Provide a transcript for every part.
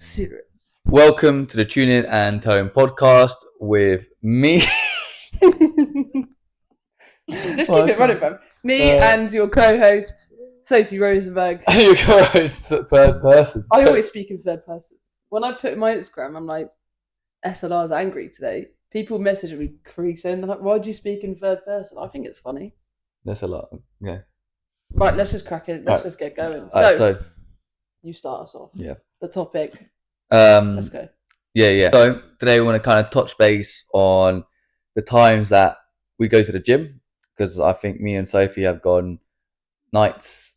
Serious. Welcome to the Tune In and Tone podcast with me. Just keep it running, bro. Me and your co-host, Sophie Rosenberg. Your co-host, third person. I always speak in third person. When I put in my Instagram, I'm like, SLR's angry today. People message me creasing. They're like, why do you speak in third person? I think it's funny. That's a lot. Yeah. Right, let's just crack it. Let's just get going. So you start us off. Yeah. The topic. Let's go. Yeah. So today we want to kind of touch base on the times that we go to the gym, because I think me and Sophie have gone nights,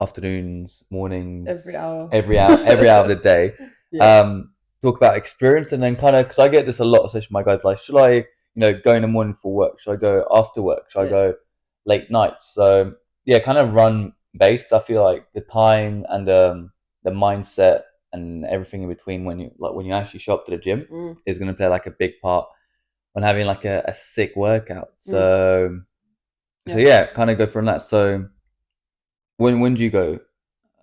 afternoons, mornings, every hour of the day. Yeah. Talk about experience, and then kind of, because I get this a lot, especially my guys, like, should I, go in the morning for work? Should I go after work? Should I go late nights? So yeah, kind of run based. I feel like the time and the mindset and everything in between when you actually show up to the gym is going to play like a big part on having like a sick workout. So yeah, kind of go from that. So when do you go?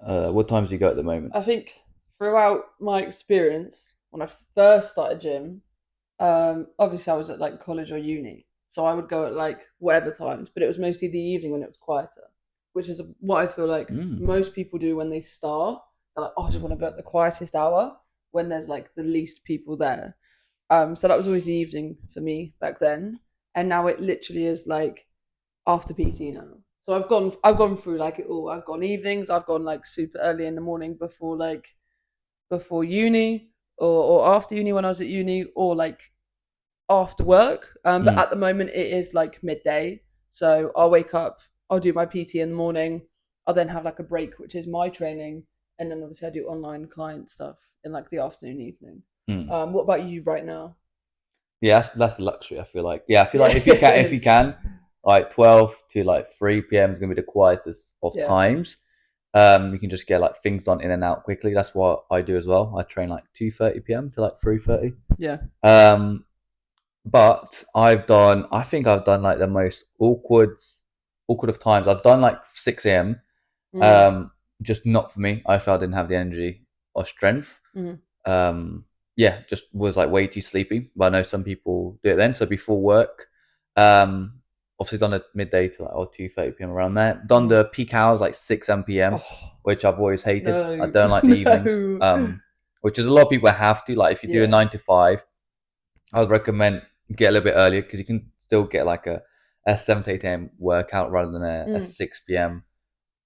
What times do you go at the moment? I think throughout my experience, when I first started gym, obviously I was at like college or uni, so I would go at like whatever times, but it was mostly the evening when it was quieter, which is what I feel like most people do when they start. They're like, oh, I just want to go at the quietest hour when there's like the least people there. So that was always the evening for me back then, and now it literally is like after PT now. So I've gone through like it all. I've gone evenings. I've gone like super early in the morning before uni or after uni when I was at uni, or like after work. But at the moment it is like midday. So I'll wake up, I'll do my PT in the morning. I'll then have like a break, which is my training, and then obviously I do online client stuff in like the afternoon, evening. What about you right now? Yeah, that's the luxury. I feel like if you can, like 12 to like 3 p.m. is gonna be the quietest of times. You can just get like things done in and out quickly. That's what I do as well. I train like 2:30 p.m. to like 3:30. Yeah. But I think I've done like the most awkward of times. I've done like 6 a.m. Just not for me. I felt I didn't have the energy or strength. Yeah, just was like way too sleepy. But I know some people do it then. So before work, obviously done at midday to like 2:30 p.m. around there. Done the peak hours like 6-7 p.m., which I've always hated. I don't like the evenings. Which is a lot of people have to. Like if you do a 9 to 5, I would recommend get a little bit earlier, because you can still get like a 7 to 8 a.m. workout rather than a 6 p.m.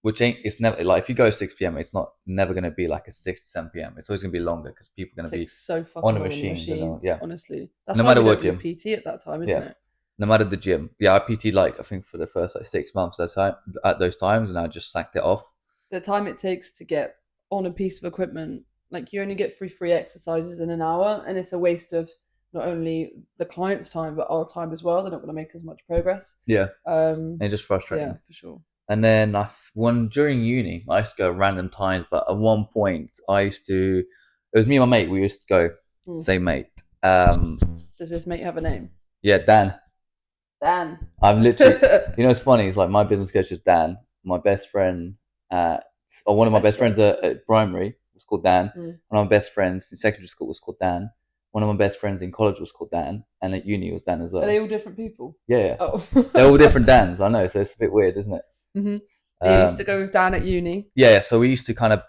Which it's never like, if you go 6 p.m. it's never going to be like a 6 to 7 p.m. It's always going to be longer, because people are going to be so on the machines. Yeah, honestly, that's no why matter we what don't gym. do PT at that time, isn't it? No matter the gym. Yeah, I PT like I think for the first like 6 months at those times, and I just sacked it off. The time it takes to get on a piece of equipment, like you only get free exercises in an hour, and it's a waste of not only the client's time but our time as well. They're not going to make as much progress. Yeah. It's just frustrating. Yeah, for sure. And then during uni, I used to go random times, but at one point it was me and my mate, we used to go, same mate. Does this mate have a name? Yeah, Dan. I'm literally, it's funny, it's like my business coach is Dan. My best friend one of my best friends at primary was called Dan. One of my best friends in secondary school was called Dan. One of my best friends in college was called Dan, and at uni was Dan as well. Are they all different people? Yeah. Oh. They're all different Dans, I know, so it's a bit weird, isn't it? You used to go with Dan at uni? Yeah, so we used to kind of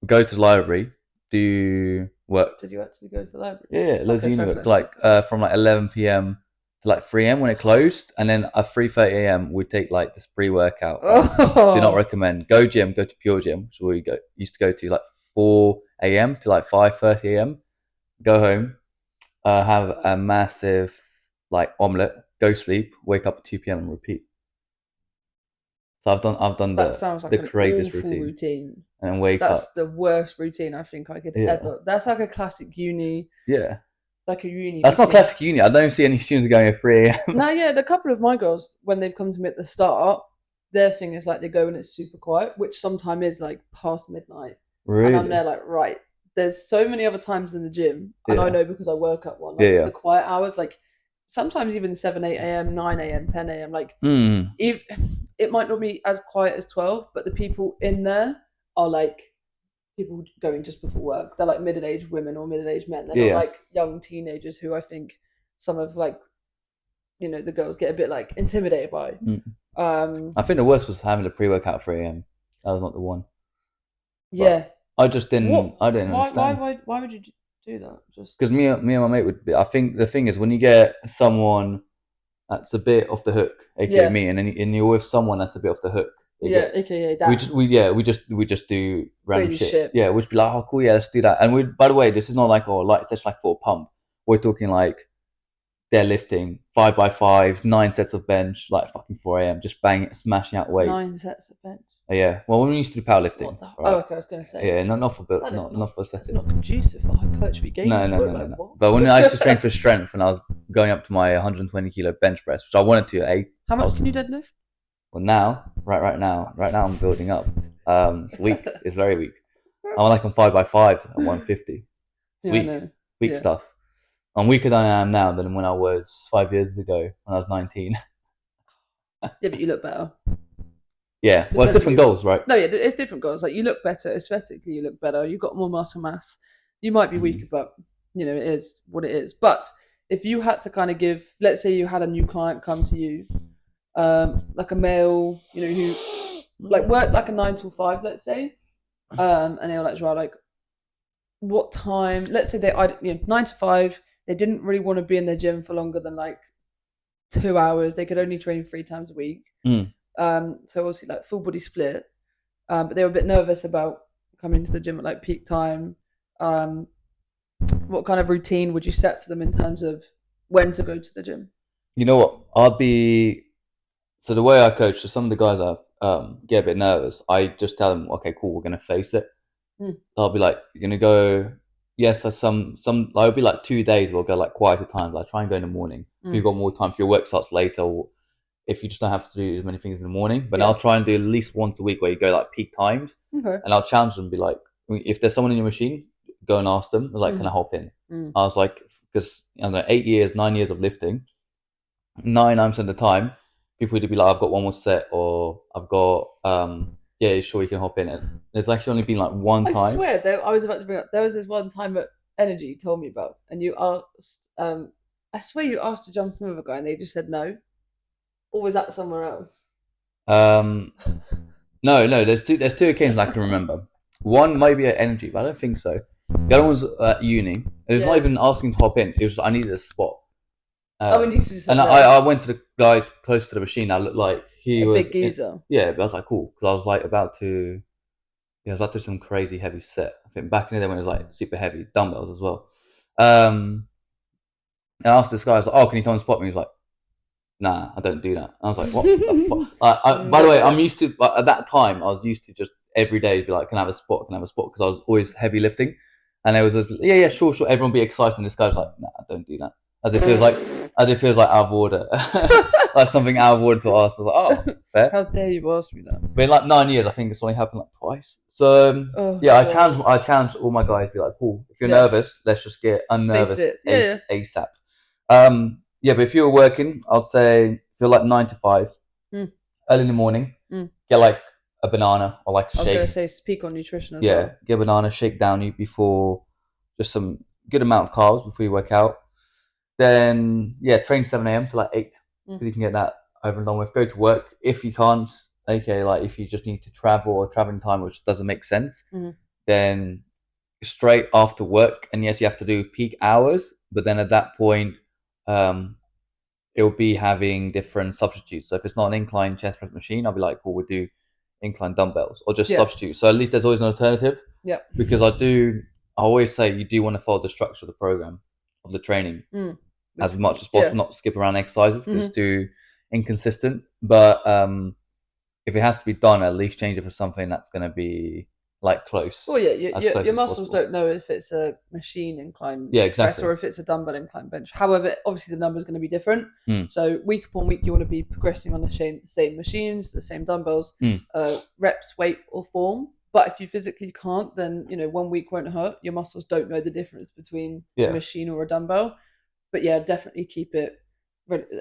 go to the library, do work. Did you actually go to the library? Yeah, loads of uni work, from like 11 p.m. to like 3 a.m. when it closed, and then at 3:30 a.m. we'd take like this pre-workout. Do not recommend. Go to Pure Gym, so we used to go to like 4 a.m. to like 5:30 a.m. Go home, have a massive like omelette, go sleep, wake up at 2 p.m. and repeat. So I've done that sounds like the craziest routine. And then wake up. That's the worst routine I think I could ever. That's like a classic uni. Yeah. Like a uni. That's not classic uni. I don't see any students going at 3 a.m. No, yeah, the couple of my girls, when they've come to me at the start, their thing is like they go when it's super quiet, which sometimes is like past midnight. Really? And I'm there like, right, there's so many other times in the gym, and I know because I work at one, like the quiet hours, like sometimes even 7, 8 a.m., 9 a.m., 10 a.m. Like it might not be as quiet as 12, but the people in there are like people going just before work. They're like middle-aged women or middle-aged men. They're not Yeah. like young teenagers who I think some of like the girls get a bit like intimidated by. Mm. I think the worst was having a pre-workout at 3 a.m. That was not the one. Yeah. But I just didn't. What? I didn't understand. Why would you do that? Just Because me and my mate would be. I think the thing is when you get someone that's a bit off the hook, aka Yeah. me, and you're with someone that's a bit off the hook. yeah, aka that. We just do random Crazy shit. Yeah, we'd be like, oh cool, yeah, let's do that. And we, by the way, this is not like light session like for a pump. We're talking like deadlifting, 5x5s, 9 sets of bench, like fucking 4 a.m. Just banging, smashing out weights. 9 sets of bench. Yeah. Well, when we used to do powerlifting. What the? Right? Oh, okay. I was gonna say. Yeah, not for That is not for It's aesthetic. not conducive for hypertrophy gains. No. What? But when I used to train for strength, and I was going up to my 120 kilo bench press, which I wanted to at 8. How much can you deadlift? Well, now, right now, I'm building up. It's weak. It's very weak. I'm like on 5x5 at 150. Yeah, weak, I know. weak Yeah. stuff. I'm weaker than I am now than when I was 5 years ago when I was 19. Yeah, but you look better. Yeah, well, it's different goals, right? No, yeah, it's different goals. Like you look better aesthetically, you look better. You've got more muscle mass. You might be weaker, but it is what it is. But if you had to kind of give, let's say you had a new client come to you, like a male, who like worked like a 9 to 5, let's say, and they were like, well, like what time? Let's say 9 to 5. They didn't really want to be in their gym for longer than like 2 hours. They could only train 3 times a week. So obviously like full body split, but they were a bit nervous about coming to the gym at like peak time. What kind of routine would you set for them in terms of when to go to the gym? You know what? So the way I coach, so some of the guys get a bit nervous. I just tell them, okay, cool, we're gonna face it. I'll be like, you're gonna go. Yes, some. I'll be like 2 days. We'll go like quieter times. Like try and go in the morning. If you've got more time, if your work starts later, or if you just don't have to do as many things in the morning. But I'll try and do at least once a week where you go like peak times. Okay. And I'll challenge them, be like, if there's someone in your machine, go and ask them. Like, can I hop in? I was like, because I don't know, 9 years of lifting, 9% of the time, people would be like, I've got one more set, or I've got yeah, sure, you can hop in it. There's actually only been like one time. I swear, I was about to bring up. There was this one time at Energy you told me about, and you asked. I swear you asked to jump in with a guy, and they just said no. Or was that somewhere else? No. There's two occasions I can remember. One might be at Energy, but I don't think so. The other one's at uni. It was not even asking to hop in. It was I needed a spot. And I went to the guy close to the machine. I looked like he was big geezer. Yeah, but I was like, cool, because I was like about to do some crazy heavy set. I think back in the day when it was like super heavy dumbbells as well. And I asked this guy, I was like, oh, can you come and spot me? He was like, nah, I don't do that. I was like, what the fuck? By the way, I'm used to, at that time, I was used to just every day be like, can I have a spot? Because I was always heavy lifting. And there was yeah, sure. Everyone be excited. And this guy's like, nah, I don't do that. As it feels like out of order. Like something out of order to ask. I was like, oh, fair. How dare you ask me that? But in like 9 years, I think it's only happened like twice. So I challenge all my guys to be like, cool, if you're nervous, let's just get unnervous ASAP. Yeah, but if you were working, I'd say if you're like 9 to 5, early in the morning, get like a banana or like a shake. I was going to say speak on nutrition as well. Yeah, get a banana, shake down you before, just some good amount of carbs before you work out. Then, train 7 a.m. to like 8, because you can get that over and done with. Go to work. If you can't, okay, like if you just need to travel or traveling time, which doesn't make sense, then straight after work. And yes, you have to do peak hours, but then at that point, it'll be having different substitutes. So if it's not an incline chest press machine, I'll be like, cool, we'll do incline dumbbells or just substitute. So at least there's always an alternative. Yeah. Because I always say you do want to follow the structure of the program of the training as much as possible, not skip around exercises because it's too inconsistent. But if it has to be done, at least change it for something that's going to be like close. Well, your muscles don't know if it's a machine incline press or if it's a dumbbell incline bench. However, obviously the number is going to be different. So week upon week, you want to be progressing on the same machines, the same dumbbells, reps, weight, or form. But if you physically can't, then 1 week won't hurt. Your muscles don't know the difference between a machine or a dumbbell. But definitely keep it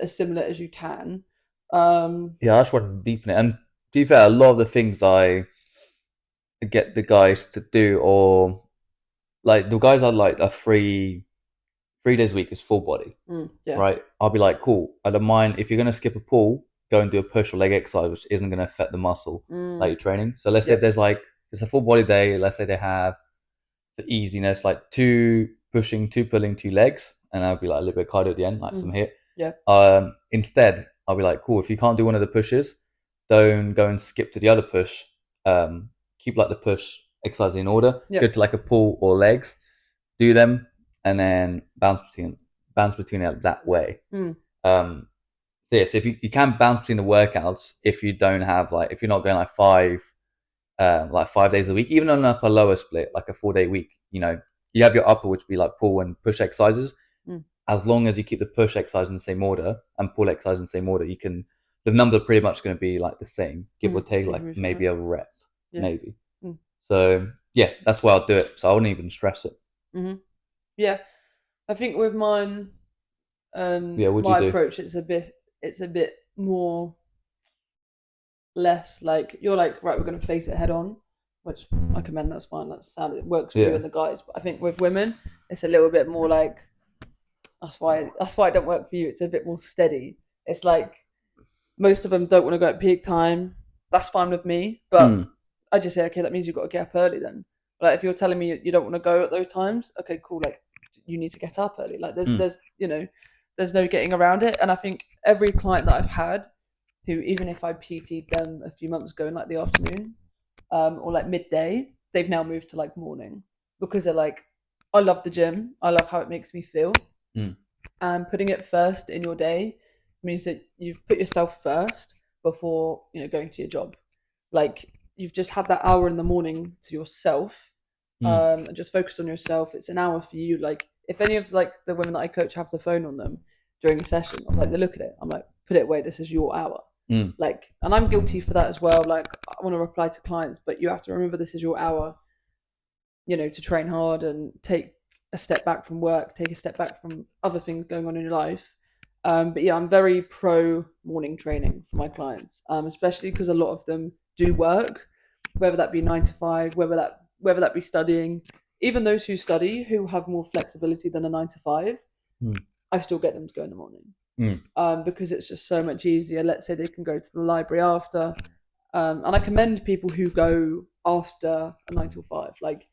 as similar as you can. I just want to deepen it. And to be fair, a lot of the things I get the guys to do, or like the guys are like a 3 days a week is full body, Yeah. right? I'll be like, cool. I don't mind if you're gonna skip a pull, go and do a push or leg exercise, which isn't gonna affect the muscle that you're training. So let's say if there's like it's a full body day. Let's say they have the easiness, like 2 pushing, 2 pulling, 2 legs, and I'll be like a little bit of cardio at the end, like some hit. Yeah. Instead, I'll be like, cool. If you can't do one of the pushes, don't go and skip to the other push. Keep like the push exercise in order. Go to like a pull or legs, do them, and then bounce between it that way. So yeah, so if you can bounce between the workouts if you don't have like if you're not going like 5 days a week, even on an upper lower split, like a 4-day week, you know, you have your upper which would be like pull and push exercises. As long as you keep the push exercise in the same order and pull exercise in the same order, you can the numbers are pretty much going to be like the same, give or take, like maybe a rep, maybe. So yeah, that's why I'll do it. So I wouldn't even stress it. Yeah, I think with mine, my approach, it's a bit more less like you're like, right, we're going to face it head on, which I commend. That's fine. That's how it works for you and the guys. But I think with women, it's a little bit more like that's why it don't work for you. It's a bit more steady. It's like most of them don't want to go at peak time. That's fine with me, but I just say, okay, that means you've got to get up early then. Like if you're telling me you don't want to go at those times, okay, cool. Like you need to get up early. Like there's you know, there's no getting around it. And I think every client that I've had, who even if I PT'd them a few months ago in like the afternoon, or like midday, they've now moved to like morning because they're like, I love the gym. I love how it makes me feel. And putting it first in your day means that you've put yourself first before, you know, going to your job. Like you've just had that hour in the morning to yourself, and just focus on yourself. It's an hour for you. Like if any of like the women that I coach have the phone on them during a session, I'm like, they look at it. I'm like, put it away. This is your hour. Like, and I'm guilty for that as well. Like I want to reply to clients, but you have to remember this is your hour, you know, to train hard and take a step back from work, take a step back from other things going on in your life. But yeah, I'm very pro morning training for my clients, especially because a lot of them do work, whether that be 9 to 5, whether that be studying. Even those who study, who have more flexibility than a 9 to 5, I still get them to go in the morning because it's just so much easier. Let's say they can go to the library after, and I commend people who go after a 9 to 5, like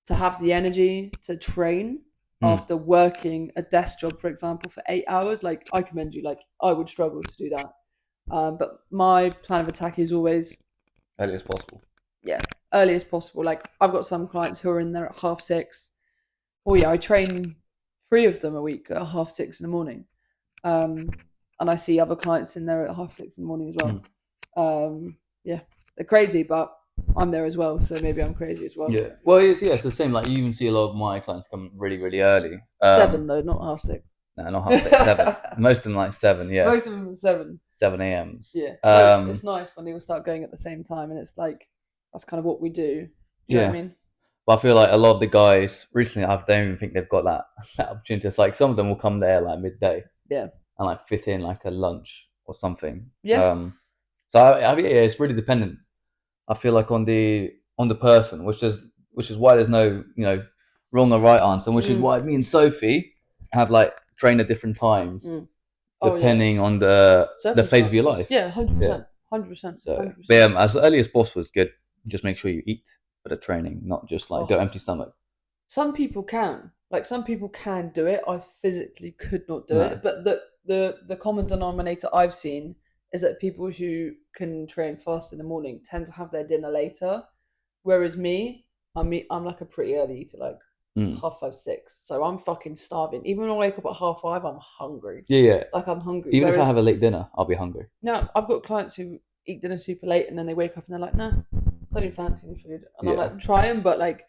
to have the energy to train after working a desk job, for example, for 8 hours. Like I commend you. Like I would struggle to do that. But my plan of attack is always early as possible. Yeah, early as possible. Like I've got some clients who are in there at 6:30. Oh yeah, I train 3 of them a week at 6:30 in the morning. And I see other clients in there at 6:30 in the morning as well. Yeah, they're crazy, but I'm there as well, so maybe I'm crazy as well. Yeah, well, it's the same. Like you even see a lot of my clients come really, really early. 7 though, not 6:30. No, not 6:30, 7. Most of them like 7. Yeah, most of them are 7. 7 a.m.s. Yeah, it's nice when they all start going at the same time, and it's like that's kind of what we do. Do you know what I mean? But I feel like a lot of the guys recently, I don't even think they've got that opportunity. It's like some of them will come there like midday. Yeah. And like fit in like a lunch or something. Yeah. So I mean, yeah, it's really dependent. I feel like on the person, which is why there's no wrong or right answer, which is why me and Sophie have like trained at different times, depending on the phase of your life. Yeah, 100%, 100%. So, but as early as possible is good. Just make sure you eat for the training, not just like go empty stomach. Some people can, some people can do it. I physically could not do it, but the common denominator I've seen is that people who can train fast in the morning tend to have their dinner later, whereas I'm like a pretty early eater, like 5:30, 6. So I'm fucking starving. Even when I wake up at 5:30, I'm hungry. Yeah. Like I'm hungry. Even if I have a late dinner, I'll be hungry. No, I've got clients who eat dinner super late and then they wake up and they're like, nah, I don't fancy any food. And I'm like, try them, but like,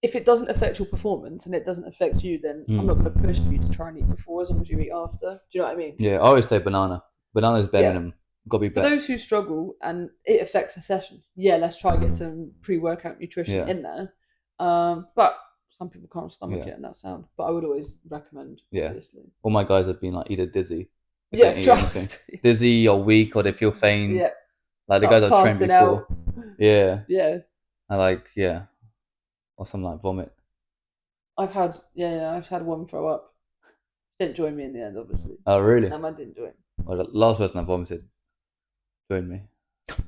if it doesn't affect your performance and it doesn't affect you, then I'm not going to push for you to try and eat before as long as you eat after. Do you know what I mean? Yeah, I always say banana. Banana's better than got to be better. For those who struggle and it affects a session, let's try and get some pre-workout nutrition in there. But some people can't stomach it and that sound. But I would always recommend. Yeah. Obviously. All my guys have been like either dizzy. Dizzy or weak or they feel faint. Yeah. Like the guys I've trained before. Out. Yeah. I like, yeah, or something like vomit. I've had one throw up. Didn't join me in the end, obviously. Oh, really? That man didn't join. Well, the last person I vomited joined me.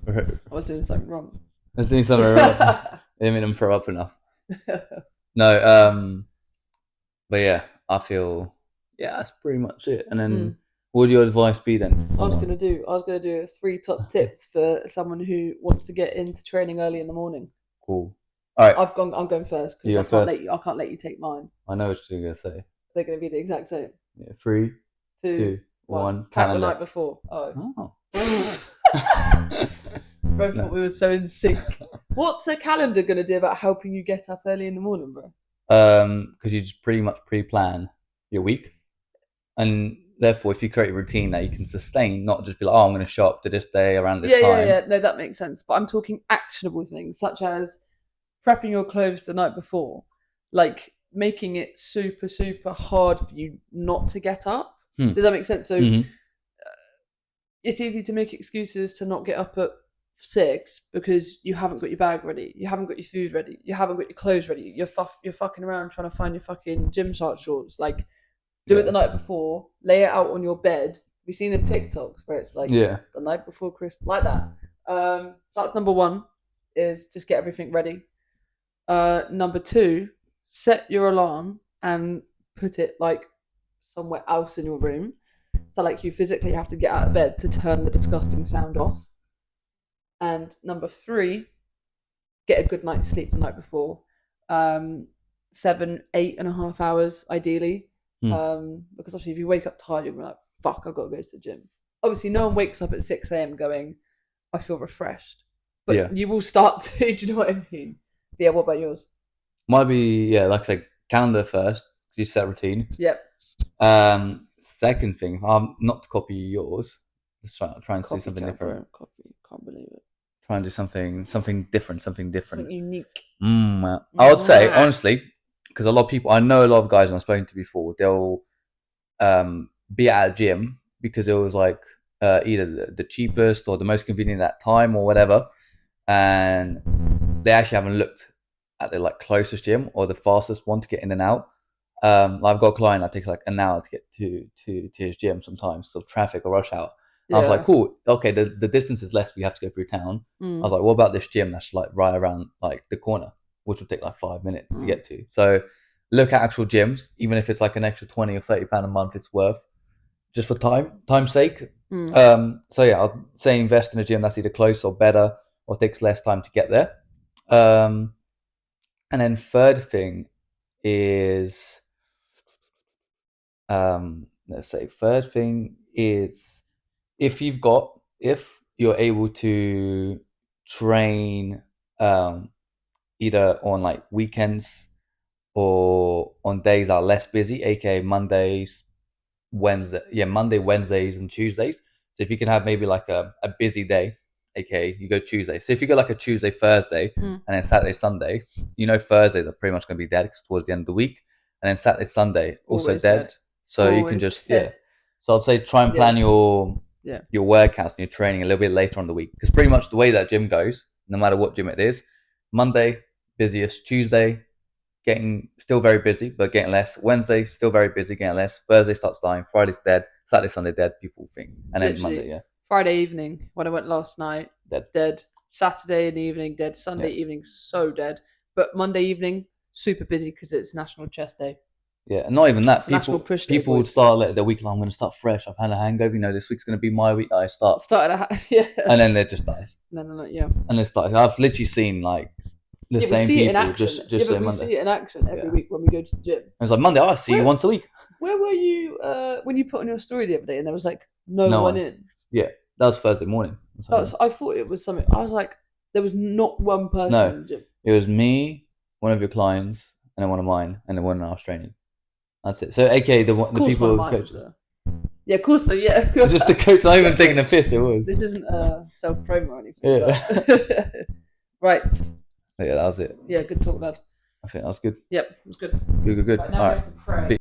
I was doing something wrong. I was doing something wrong. I didn't mean them throw up enough. No, but yeah, I feel that's pretty much it. And then, what would your advice be then? I was gonna do 3 top tips for someone who wants to get into training early in the morning. Cool. All right. I'm going first because I can't let you take mine. I know what you're gonna say. They're gonna be the exact same. Yeah, 3, 2, 1. Count the night before. Oh. Bro, thought we were so in sync. What's a calendar gonna do about helping you get up early in the morning, bro? Because you just pretty much pre-plan your week, and therefore, if you create a routine that you can sustain, not just be like, oh, I'm going to shop to this day around this time. Yeah. No, that makes sense. But I'm talking actionable things such as prepping your clothes the night before, like making it super, super hard for you not to get up. Does that make sense? So it's easy to make excuses to not get up at 6 because you haven't got your bag ready, you haven't got your food ready, you haven't got your clothes ready, you're fucking around trying to find your fucking Gymshark shorts. Like, do it the night before, lay it out on your bed. We've seen the TikToks where it's like the night before Christmas, like that. So that's number 1, is just get everything ready. Number 2, set your alarm and put it like somewhere else in your room. So like you physically have to get out of bed to turn the disgusting sound off. And number 3, get a good night's sleep the night before. 7-8.5 hours ideally. Because obviously if you wake up tired, you're like, fuck, I've got to go to the gym. Obviously no one wakes up at 6 a.m. going, I feel refreshed. But you will start to, do you know what I mean? But yeah, what about yours? Might be, like I said, calendar first, you set a routine. Yep. Second thing, not to copy yours, just try and do something different. Can't believe it. Try and do something different. Something unique. I would say, honestly, because I know a lot of guys I've spoken to before, they'll be at a gym because it was like either the cheapest or the most convenient at that time or whatever, and they actually haven't looked at the like closest gym or the fastest one to get in and out. I've got a client that takes like an hour to get to his gym sometimes, so traffic or rush hour. I was like, cool, okay, the distance is less, we have to go through town. I was like, what about this gym that's like right around like the corner, which will take like 5 minutes to get to? So look at actual gyms, even if it's like an extra 20 or 30 pound a month, it's worth, just for time's sake. So yeah, I'll say invest in a gym that's either close or better or takes less time to get there. And then third thing is, third thing is if you're able to train either on like weekends or on days that are less busy, aka Monday, Wednesdays and Tuesdays. So if you can have maybe like a busy day, aka you go Tuesday. So if you go like a Tuesday, Thursday, and then Saturday, Sunday, Thursdays are pretty much going to be dead because towards the end of the week, and then Saturday, Sunday also dead. So always you can just So I'd say try and plan your workouts and your training a little bit later on the week, because pretty much the way that gym goes, no matter what gym it is, Monday busiest, Tuesday getting still very busy but getting less, Wednesday still very busy, getting less, Thursday starts dying, Friday's dead, Saturday, Sunday dead, people think, and then Monday, Friday evening when I went last night, dead. Saturday in the evening, dead. Sunday evening, so dead. But Monday evening, super busy because it's National Chest Day. Yeah, and not even that. People would start their week. I'm going to start fresh. I've had a hangover. This week's going to be my week that I and then it just dies. And it starts. I've literally seen like the same people just say Monday. We see it in action every week when we go to the gym. It's like Monday. I see you once a week. Where were you when you put on your story the other day and there was like no one in? Yeah, that was Thursday morning. I thought it was something. I was like, there was not one person in the gym. It was me, one of your clients, and then one of mine, and then one I was training. That's it. So, aka the people who coach. Yeah, of course. So yeah, just the coach. Not even taking a piss. It was. This isn't self promo or anything. Yeah. Right. Yeah, that was it. Yeah, good talk, lad. I think that was good. Yep, it was good. Good. Right, now we have to pray.